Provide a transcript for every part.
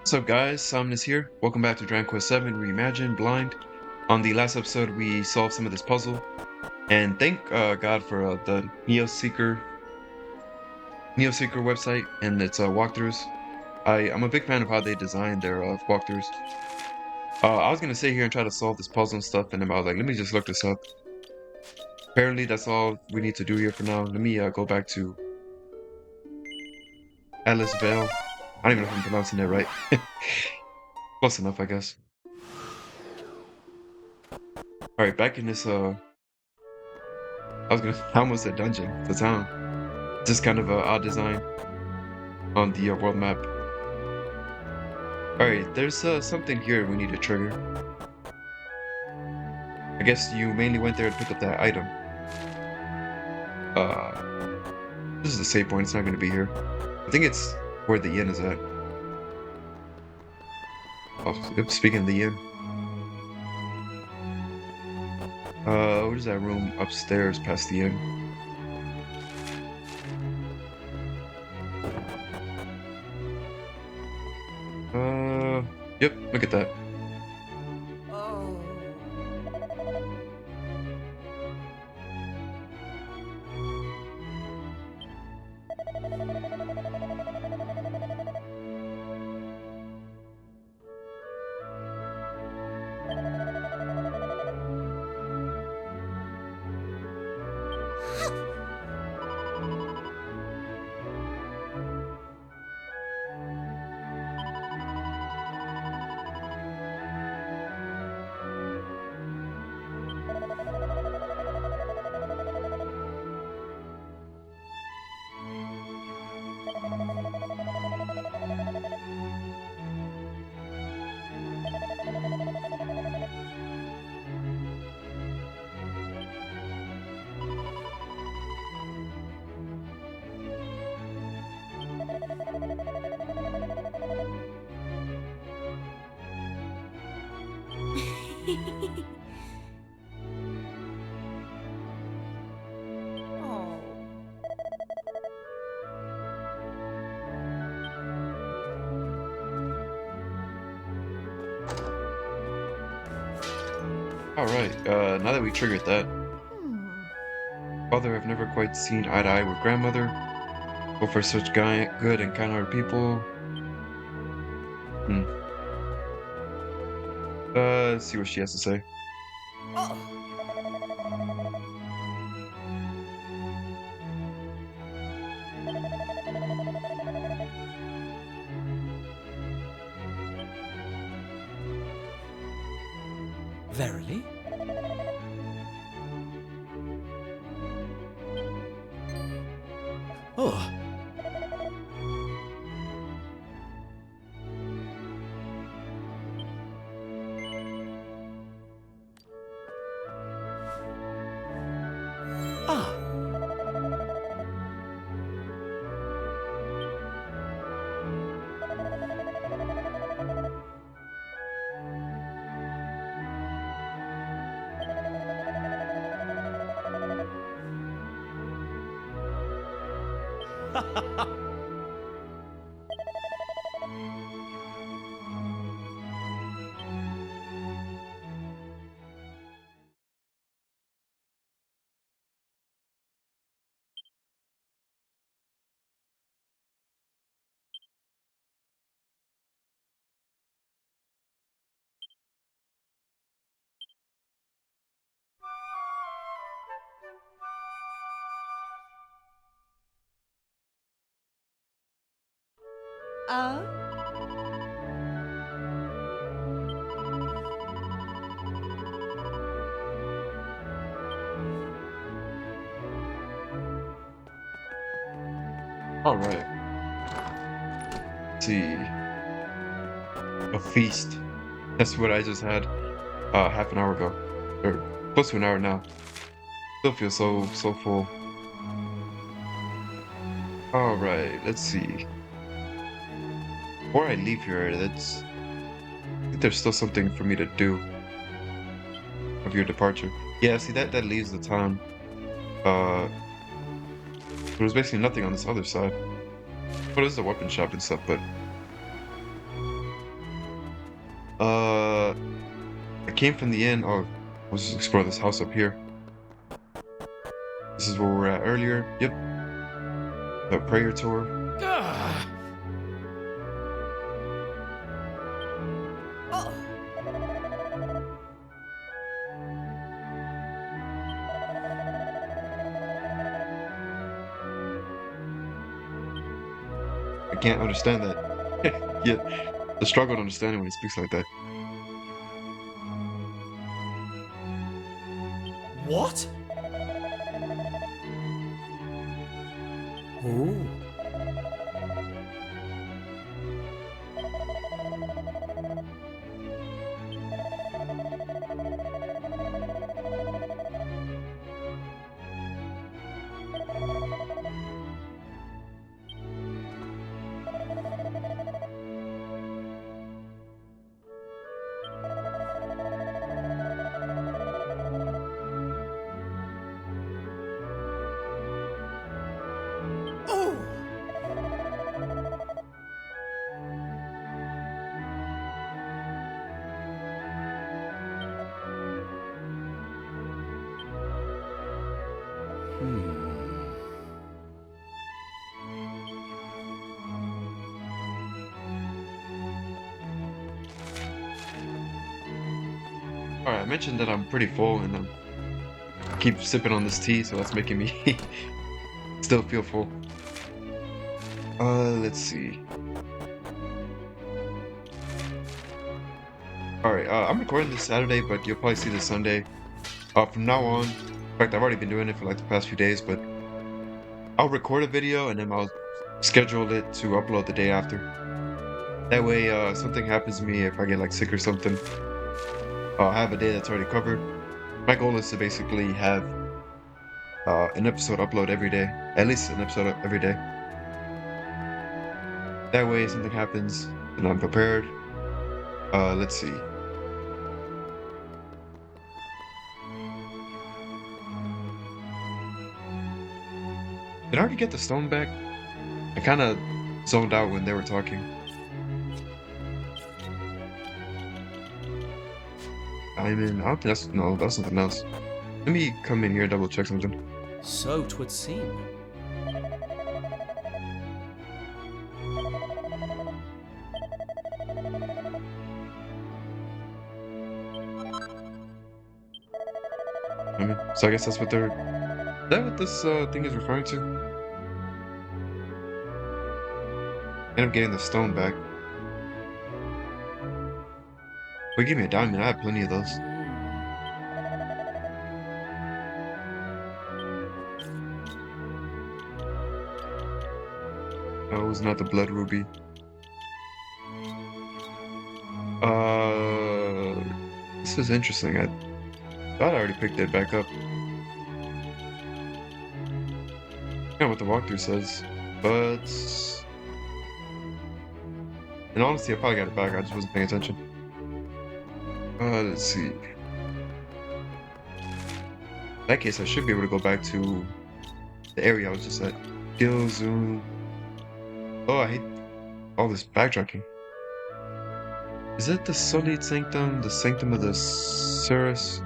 What's up, guys? Somnus here. Welcome back to Dragon Quest VII Reimagined Blind. On the last episode, we solved some of this puzzle, and thank God for the Neo-Seeker website and its walkthroughs. I'm a big fan of how they design their walkthroughs. I was gonna sit here and try to solve this puzzle and stuff, and then I was like, let me just look this up. Apparently, that's all we need to do here for now. Let me go back to Alice Vale. I don't even know if I'm pronouncing that right. Close enough, I guess. Alright, back in this, I almost said dungeon, the town. Just kind of a odd design on the world map. Alright, there's something here we need to trigger. I guess you mainly went there to pick up that item. This is a save point, it's not gonna be here. I think it's where the inn is at. Oh, speaking of the inn. Where's that room upstairs past the inn? Yep, look at that. Oh. Oh. Alright, now that we triggered that, Father, I've never quite seen eye to eye with grandmother. But for such good and kind-hearted people. Let's see what she has to say. Oh. Verily? Oh. Ah. Uh. Alright. Let's see. A feast. That's what I just had half an hour ago. Or close to an hour now. Still feel so full. Alright, let's see. Before I leave here, I think there's still something for me to do of your departure. Yeah, see that leaves the town. There's basically nothing on this other side. Well, there's the weapon shop and stuff, but I came from the inn. Oh, let's just explore this house up here. This is where we were at earlier. Yep. The prayer tour. Ah, Oh. I can't understand that. Yeah, the struggle to understand it when he speaks like that. what? Ooh. Oh. Hmm. Alright, I mentioned that I'm pretty full and I keep sipping on this tea, so that's making me still feel full. Let's see. Alright, I'm recording this Saturday, but you'll probably see this Sunday. From now on, in fact, I've already been doing it for like the past few days, but I'll record a video and then I'll schedule it to upload the day after. That way, something happens to me if I get like sick or something, I have a day that's already covered. My goal is to basically have an episode upload every day, at least an episode every day. That way, if something happens, then I'm prepared. Let's see. Did I already get the stone back? I kind of zoned out when they were talking. Diamond. I don't think that's no, that's something else. Let me come in here and double check something. So 'twould seem. So I guess that's what they're. Is that what this thing is referring to? End up getting the stone back. Well, give me a diamond. I have plenty of those. No, it was not the blood ruby. This is interesting. I thought I already picked it back up. Yeah, what the walkthrough says, but in honesty, I probably got it back. I just wasn't paying attention. Let's see. In that case, I should be able to go back to the area I was just at. Skill zoom. Oh, I hate all this backtracking. Is it the Sullied Sanctum? The Sanctum of the Cirrus?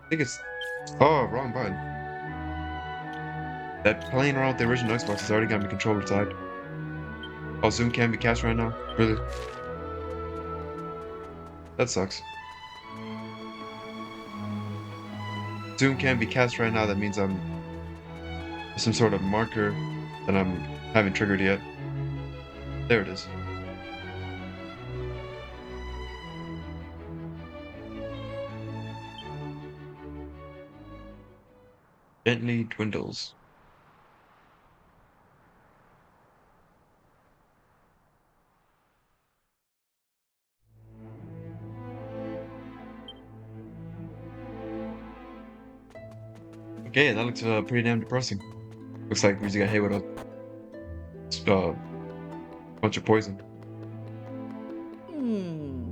I think it's. Oh, wrong button. That playing around with the original Xbox has already got me controller tied. Oh, zoom can't be cast right now? Really? That sucks. Zoom can't be cast right now, that means I'm some sort of marker that I haven't triggered yet. There it is. Gently dwindles. Okay, that looks pretty damn depressing. Looks like we just got hit with a bunch of poison. Hmm.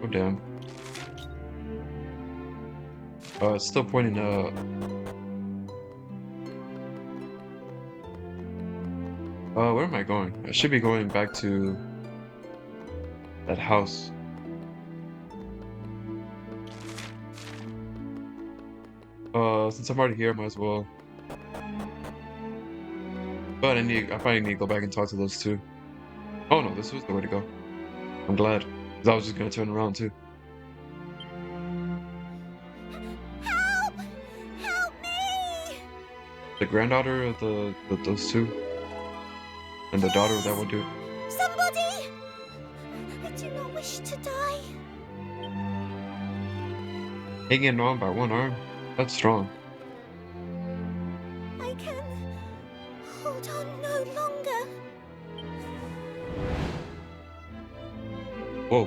Oh damn. It's still pointing, where am I going? I should be going back to that house. Since I'm already here, I might as well. But I probably need to go back and talk to those two. Oh no, this was the way to go. I'm glad. 'Cause I was just gonna turn around too. Help! Help me! The granddaughter of those two, and the daughter of that one dude. Somebody! I do not wish to die. Hanging on by one arm. That's strong. I can hold on no longer. Whoa.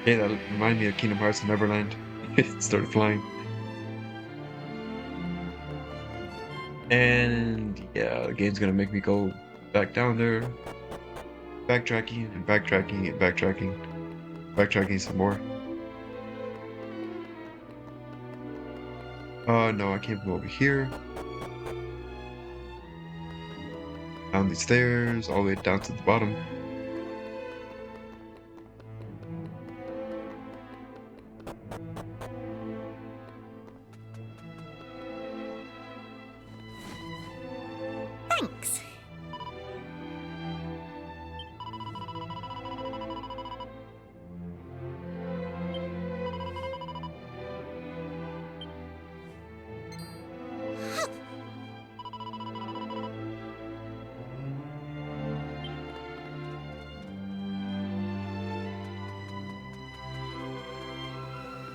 Hey, that reminded me of Kingdom Hearts and Neverland. It started flying. And yeah, the game's gonna make me go back down there. Backtracking and backtracking and backtracking. Backtracking some more. No, I came from over here. Down these stairs, all the way down to the bottom. Thanks.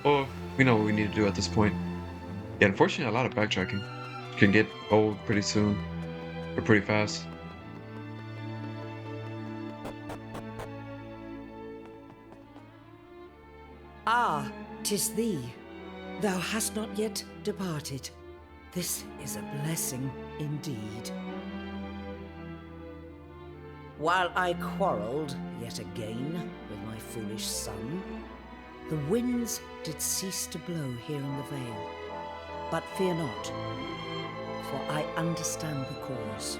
Oh, we know what we need to do at this point. Yeah, unfortunately, a lot of backtracking can get old pretty soon, or pretty fast. Ah, 'tis thee. Thou hast not yet departed. This is a blessing indeed. While I quarrelled yet again with my foolish son, the winds did cease to blow here in the vale. But fear not, for I understand the cause.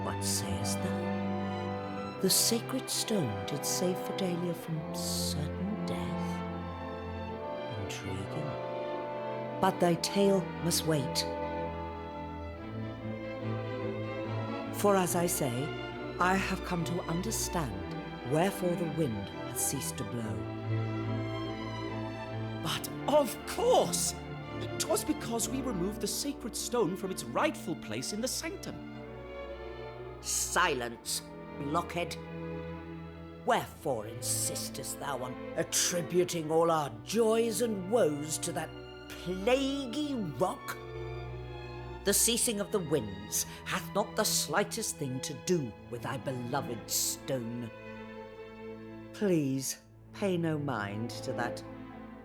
What sayest thou? The sacred stone did save Fidelia from certain death. Intriguing. But thy tale must wait. For as I say, I have come to understand wherefore the wind hath ceased to blow. But of course! 'Twas because we removed the sacred stone from its rightful place in the sanctum. Silence, blockhead. Wherefore insistest thou on attributing all our joys and woes to that plaguey rock? The ceasing of the winds hath not the slightest thing to do with thy beloved stone. Please pay no mind to that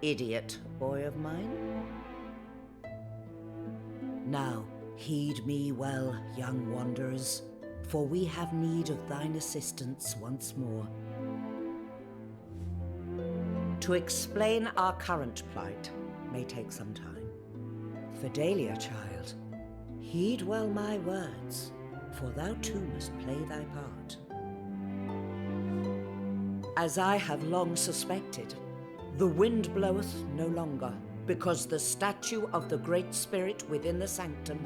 idiot boy of mine. Now heed me well, young wanderers, for we have need of thine assistance once more. To explain our current plight may take some time. Fidelia, child, heed well my words, for thou too must play thy part. As I have long suspected, the wind bloweth no longer, because the statue of the Great Spirit within the sanctum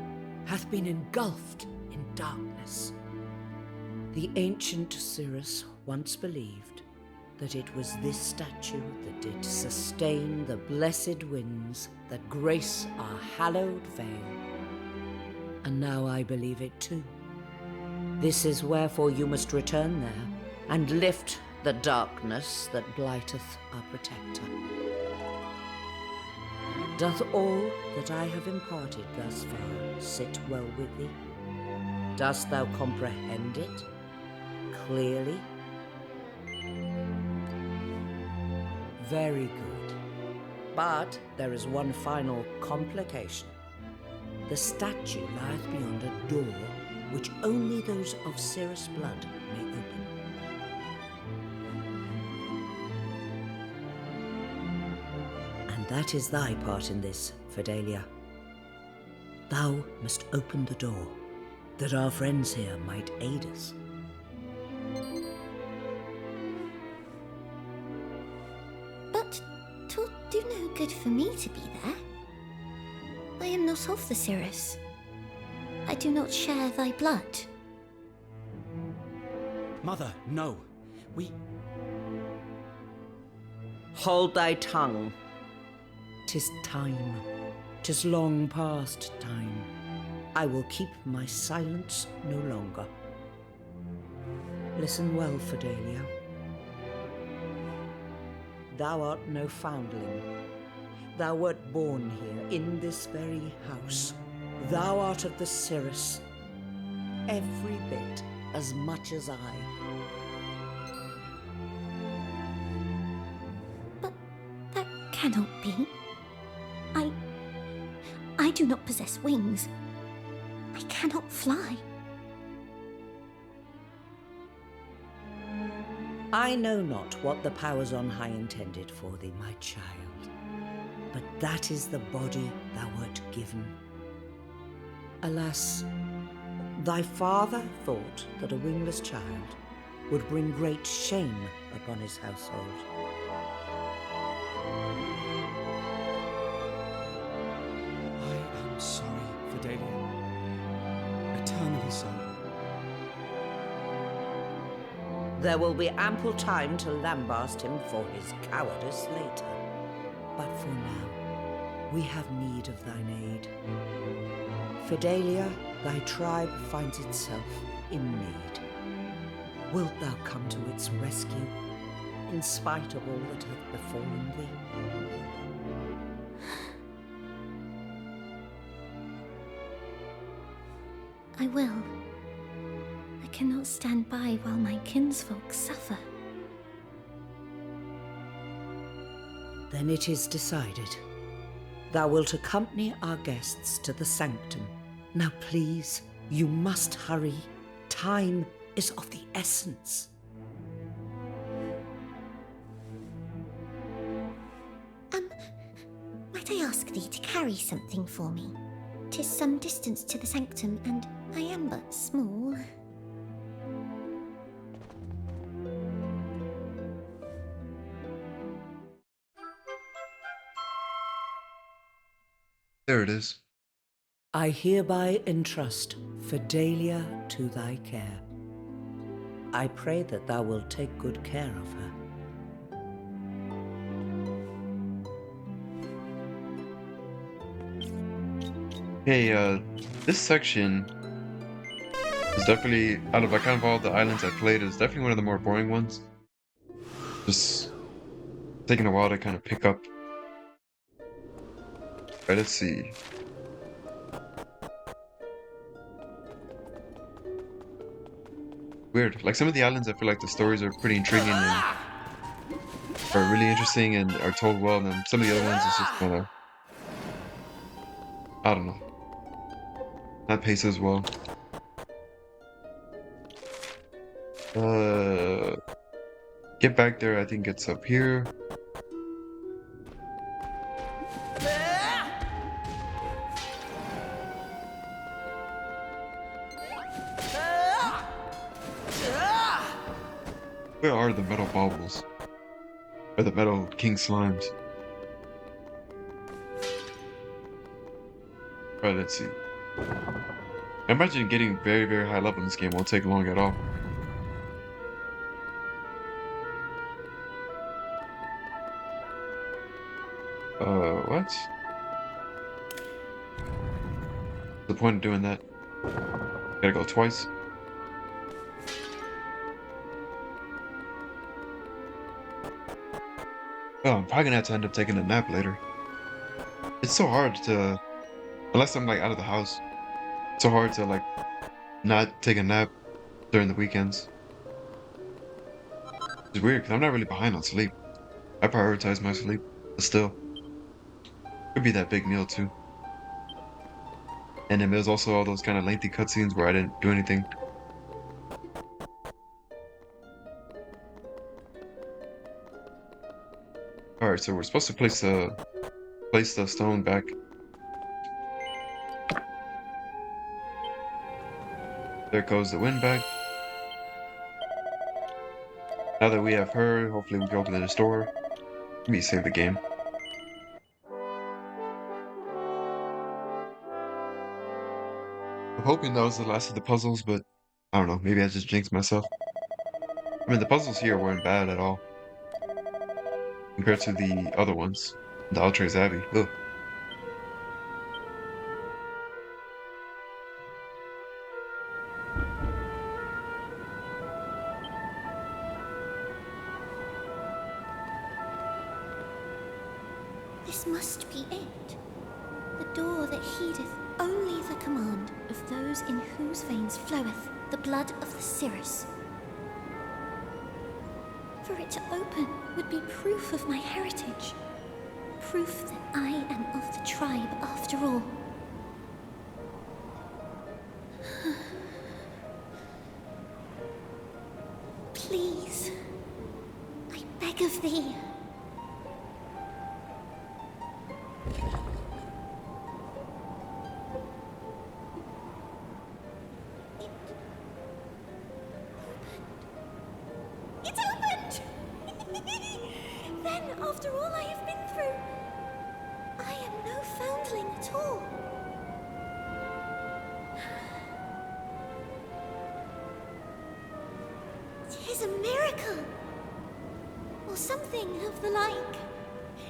hath been engulfed in darkness. The ancient Cirrus once believed that it was this statue that did sustain the blessed winds that grace our hallowed vale. And now I believe it too. This is wherefore you must return there and lift the darkness that blighteth our protector. Doth all that I have imparted thus far sit well with thee? Dost thou comprehend it clearly? Very good. But there is one final complication. The statue lieth beyond a door which only those of Cirrus blood may open. that is thy part in this, Fidelia. Thou must open the door, that our friends here might aid us. But 'twill do no good for me to be there. I am not of the Cirrus. I do not share thy blood. Mother, no. We... Hold thy tongue. 'Tis time. 'Tis long past time. I will keep my silence no longer. Listen well, Fidelia. Thou art no foundling. Thou wert born here, in this very house. Thou art of the Cirrus, every bit as much as I. But that cannot be. I do not possess wings. I cannot fly. I know not what the powers on high intended for thee, my child, but that is the body thou wert given. Alas, thy father thought that a wingless child would bring great shame upon his household. I am sorry, Fidelia. Eternally sorry. There will be ample time to lambast him for his cowardice later. But for now, we have need of thine aid. Fidelia, thy tribe finds itself in need. Wilt thou come to its rescue, in spite of all that hath befallen thee? I will. I cannot stand by while my kinsfolk suffer. Then it is decided. Thou wilt accompany our guests to the sanctum. Now please, you must hurry. Time is of the essence. Might I ask thee to carry something for me? 'Tis some distance to the sanctum, and I am but small. There it is. I hereby entrust Fidelia to thy care. I pray that thou wilt take good care of her. Hey, this section is definitely, out of kind of all the islands I played, is definitely one of the more boring ones. Just taking a while to kind of pick up. Alright, let's see. Weird. Like some of the islands, I feel like the stories are pretty intriguing and are really interesting and are told well, and then some of the other ones is just kind of, I don't know, not paced as well. Get back there. I think it's up here. Where are the metal baubles? Or the metal king slimes? Alright, let's see. I imagine getting very, very high level in this game won't take long at all. What? What's the point of doing that? Gotta go twice? Oh, I'm probably gonna have to end up taking a nap later. It's so hard to, unless I'm like out of the house, it's so hard to like not take a nap during the weekends. It's weird because I'm not really behind on sleep. I prioritize my sleep, but still. Could be that big meal too. And then there's also all those kind of lengthy cutscenes where I didn't do anything. Alright, so we're supposed to place a place the stone back. There goes the wind back. Now that we have her, hopefully we can open this door. Let me save the game. I'm hoping that was the last of the puzzles, but I don't know, maybe I just jinxed myself. I mean, the puzzles here weren't bad at all compared to the other ones. The Altra's Abbey. Ugh. This must be it. The door that heedeth only the command of those in whose veins floweth the blood of the Cirrus. For it to open would be proof of my heritage. Proof that I am of the tribe after all. Please, I beg of thee. It's opened! Then, after all I have been through, I am no foundling at all. Tis a miracle! Or something of the like.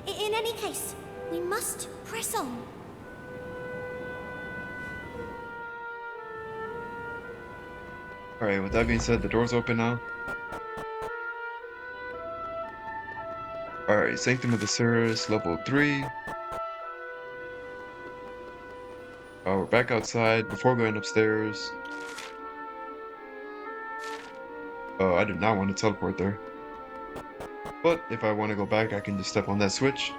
In any case, we must press on. Alright, with that being said, the door's open now. Alright, Sanctum of the Cirrus, level 3. We're back outside before going upstairs. I did not want to teleport there. But if I want to go back, I can just step on that switch.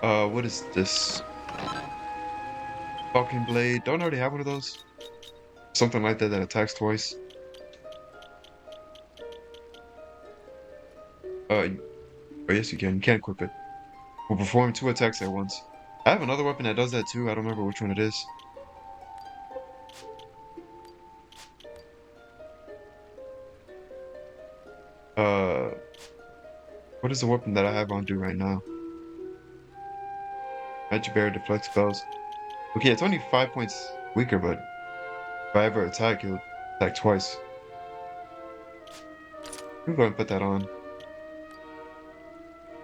What is this? Falcon Blade. Don't I already have one of those? Something like that that attacks twice. Oh yes you can. You can't equip it. Will perform 2 attacks at once. I have another weapon that does that too. I don't remember which one it is. What is the weapon that I have on do right now? Magic Barrier deflect spells. Okay, it's only 5 points weaker, but if I ever attack, it'll attack twice. I'm going to put that on.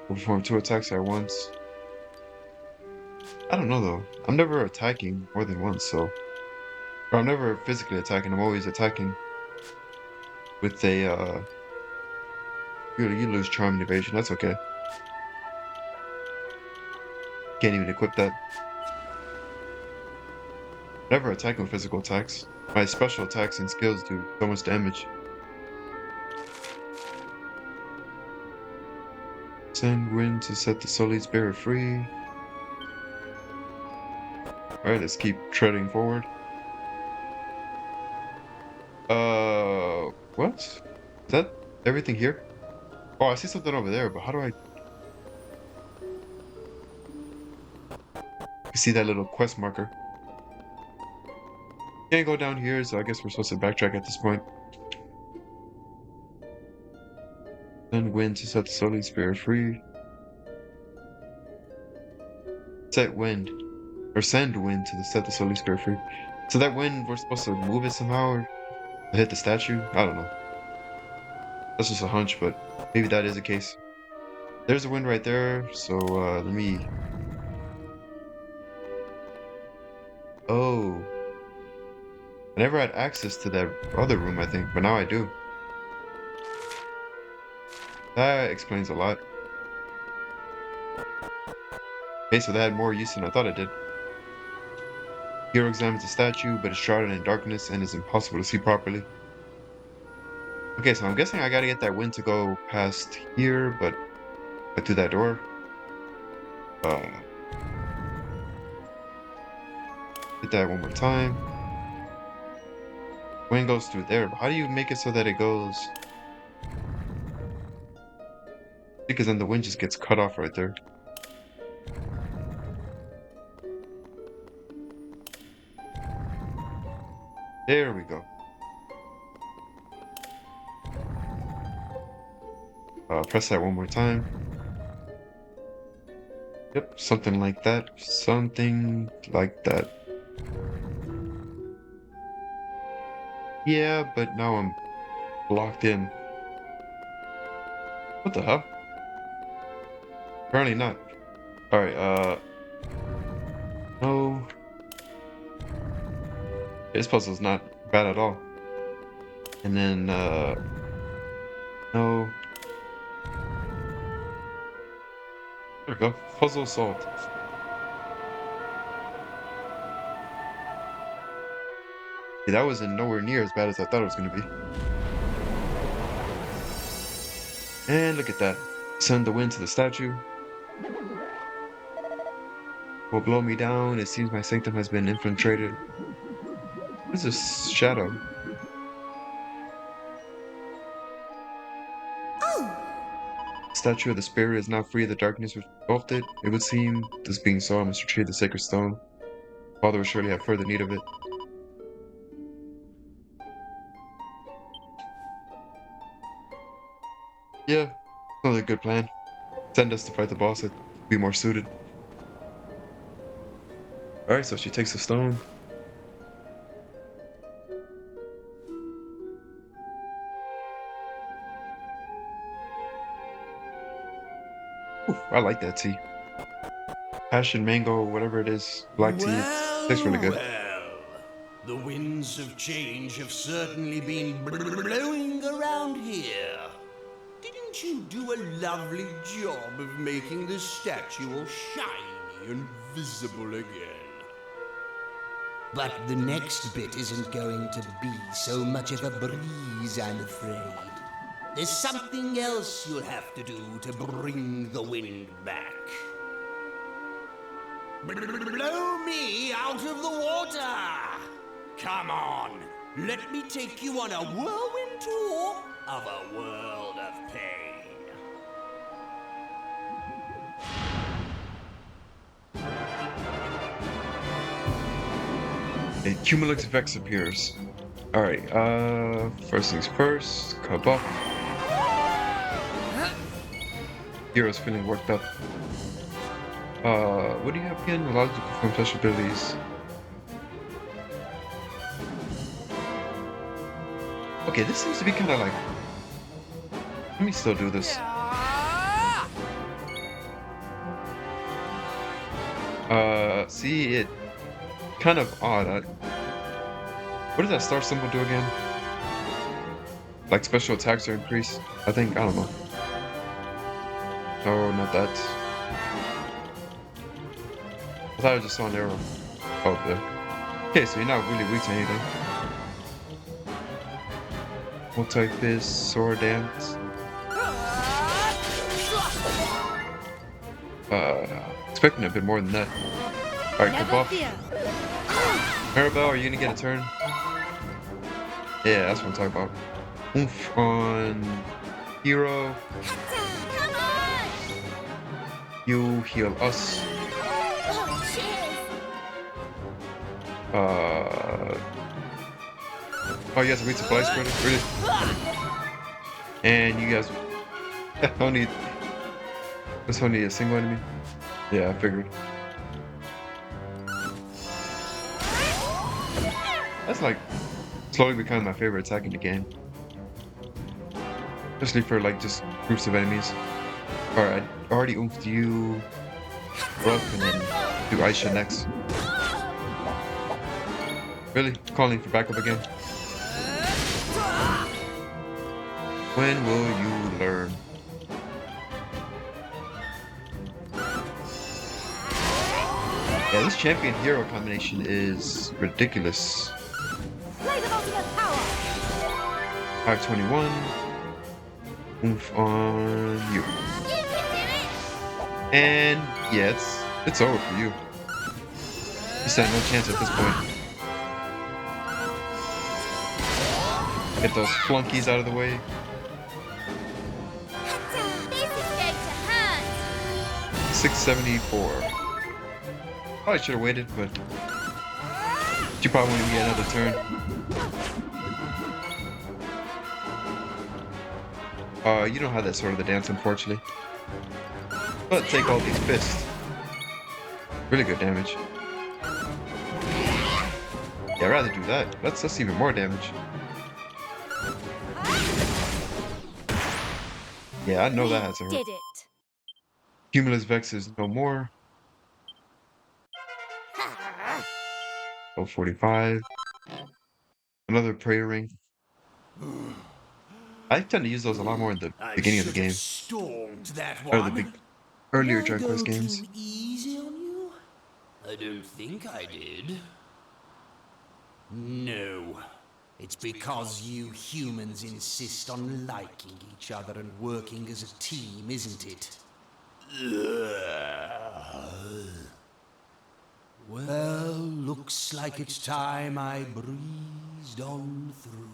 Will perform 2 attacks at once. I don't know though. I'm never attacking more than once, so. Or I'm never physically attacking, I'm always attacking with a, you lose charm and evasion, that's okay. Can't even equip that. Never attacking with physical attacks. My special attacks and skills do so much damage. Send wind to set the Sully Spirit free. Alright, let's keep treading forward. What? Is that everything here? Oh, I see something over there, but how do I... You see that little quest marker? Can't go down here, so I guess we're supposed to backtrack at this point. Send wind to set the Sully Spirit free. Set wind. Or send wind to set the Sully Spirit free. So that wind, we're supposed to move it somehow, or hit the statue? I don't know. That's just a hunch, but maybe that is the case. There's a wind right there, so let me... Oh. I never had access to that other room, I think, but now I do. That explains a lot. Okay, so that had more use than I thought it did. Hero examines the statue, but it's shrouded in darkness and is impossible to see properly. Okay, so I'm guessing I gotta get that wind to go past here, but through that door. Hit that one more time. Wind goes through there, but how do you make it so that it goes? Because then the wind just gets cut off right there. There we go. Press that one more time. Yep, something like that. Something like that. Yeah, but now I'm locked in. What the hell? Apparently not. Alright, no. This puzzle's not bad at all. And then, no. There we go. Puzzle solved. Yeah, that wasn't nowhere near as bad as I thought it was going to be. And look at that. Send the wind to the statue. Will blow me down. It seems my sanctum has been infiltrated. What is this shadow? Oh, Statue of the spirit is now free of the darkness which engulfed it. It would seem, this being so, I must retrieve the sacred stone. Father will surely have further need of it. Yeah, another good plan. Send us to fight the boss. It'd be more suited. Alright, so she takes the stone. Ooh, I like that tea. Passion mango, whatever it is, black tea. It tastes really good. Well, the winds of change have certainly been blowing around here. Didn't you do a lovely job of making the statue all shiny and visible again? But the next bit isn't going to be so much of a breeze, I'm afraid. There's something else you'll have to do to bring the wind back. Blow me out of the water! Come on, let me take you on a whirlwind tour of a world of pain. A Cumulus effects appears. Alright, first things first, cup up. Hero's feeling worked up. What do you have again? Allows you to perform special abilities. Okay, this seems to be kind of like... Let me still do this. See, it... Kind of odd. What does that star symbol do again? Like special attacks are increased? I think, I don't know. No, not that. I thought I just saw an arrow. Oh, there. Okay, so you're not really weak to anything. Multi-fist, sword dance. Expecting a bit more than that. Alright, go buff. Maribel, are you gonna get a turn? Yeah, that's what I'm talking about. Oomph on hero. come on! You heal us. Oh, cheers! Oh, you guys are weak to Blight Spreader? Really? And you guys only... That's only a single enemy? Yeah, I figured. That's like slowly becoming my favorite attack in the game. Especially for like just groups of enemies. Alright, I already oomphed you up and then do Aisha next. Really? Calling for backup again? When will you learn? Yeah, this champion hero combination is ridiculous. 521. Oomph on you. And yeah, it's over for you. You stand no chance at this point. Get those flunkies out of the way. This is going to hurt! 674. Probably should have waited, but you probably won't get another turn. You don't have that sort of the dance, unfortunately. But take all these fists. Really good damage. Yeah, I'd rather do that. That's even more damage. Yeah, I know that has to hurt. Did it. Cumulus Vex is no more. Oh, 45. Another prayer ring. I tend to use those a lot more in the I beginning of the should have game. stormed that Or one. the Did earlier I Dragon go Quest games. too easy on you? I don't think I did. No. It's because you humans insist on liking each other and working as a team, isn't it? Well, looks like it's time I breezed on through.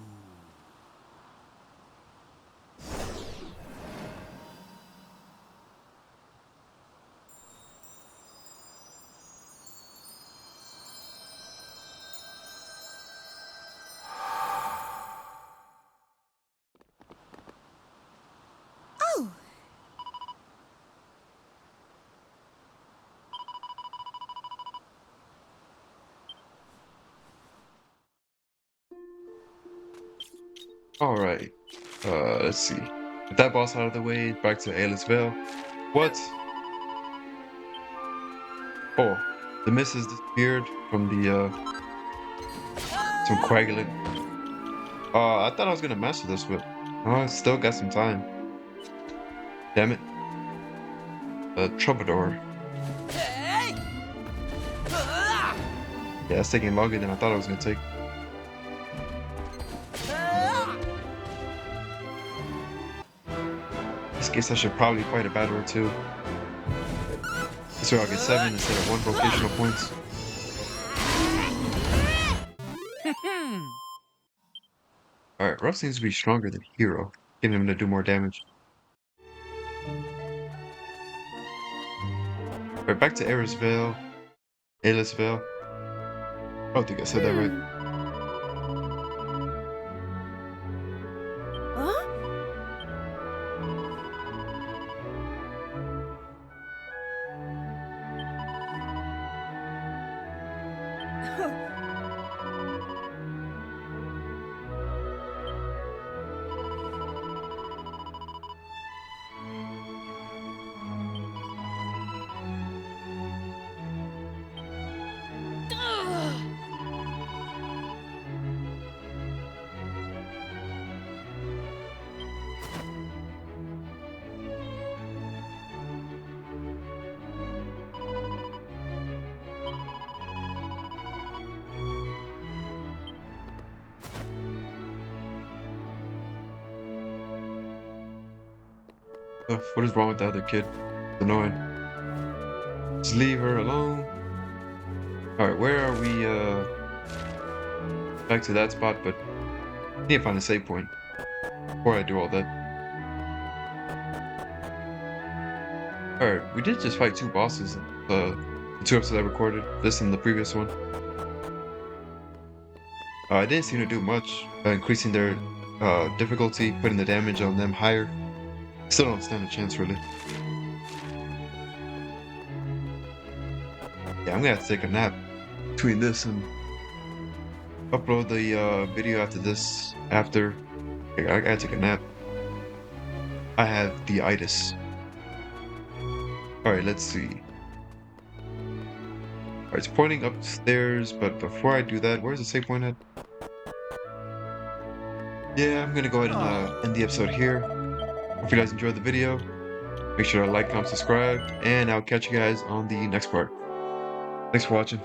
Oh, Alright. Let's see. With that boss out of the way, back to Aelis Vale. What? Oh, the mist has disappeared from the some coagulant. I thought I was gonna master this, but I still got some time. Damn it. Troubadour. Yeah, it's taking longer than I thought it was gonna take. In this case, I should probably fight a battle or two. So I'll get 7 instead of 1 vocational points. Alright, Ruff seems to be stronger than Hero, getting him to do more damage. Alright, back to Aelis Vale. Aelis Vale. I don't think I said that right. huh? What is wrong with the other kid? It's annoying. Just leave her alone. Alright, where are we? Back to that spot, but I need to find a save point before I do all that. Alright, we did just fight 2 bosses in the 2 episodes I recorded, this and the previous one. I didn't seem to do much, increasing their difficulty, putting the damage on them higher. Still don't stand a chance, really. Yeah, I'm gonna have to take a nap between this and upload the video after this. I gotta take a nap. I have the itis. Alright, let's see. Alright, it's pointing upstairs, but before I do that, where's the save point at? Yeah, I'm gonna go ahead and end the episode here. Hope you guys enjoyed the video. Make sure to like, comment, subscribe, and I'll catch you guys on the next part. Thanks for watching.